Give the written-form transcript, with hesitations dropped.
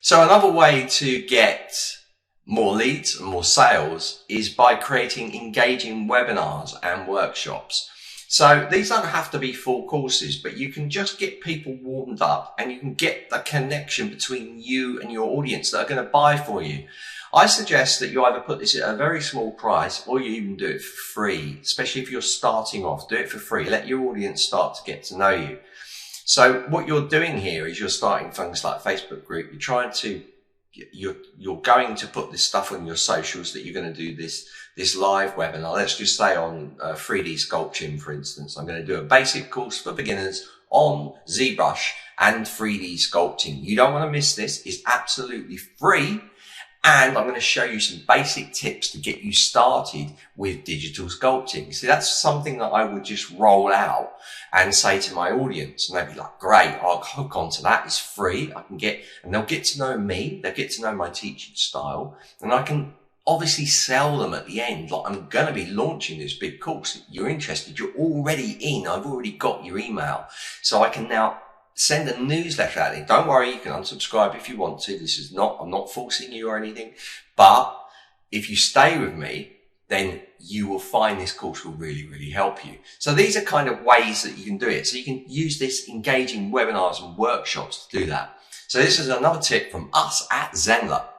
So another way to get more leads and more sales is by creating engaging webinars and workshops. So these don't have to be full courses, but you can just get people warmed up and you can get the connection between you and your audience that are going to buy for you. I suggest that you either put this at a very small price or you even do it for free, especially if you're starting off. Do it for free. Let your audience start to get to know you. So what you're doing here is you're starting things like a Facebook group. You're going to put this stuff on your socials that you're going to do this live webinar. Let's just say on 3D sculpting, for instance. I'm going to do a basic course for beginners on ZBrush and 3D sculpting. You don't want to miss this. It's absolutely free. And I'm going to show you some basic tips to get you started with digital sculpting. See, that's something that I would just roll out and say to my audience, and they'd be like, great, I'll hook onto that. It's free. And they'll get to know me. They'll get to know my teaching style, and I can obviously sell them at the end. Like, I'm going to be launching this big course. If you're interested, you're already in. I've already got your email. So I can now send a newsletter out there. Don't worry, you can unsubscribe if you want to. I'm not forcing you or anything. But if you stay with me, then you will find this course will really, really help you. So these are kind of ways that you can do it. So you can use this engaging webinars and workshops to do that. So this is another tip from us at Zenler.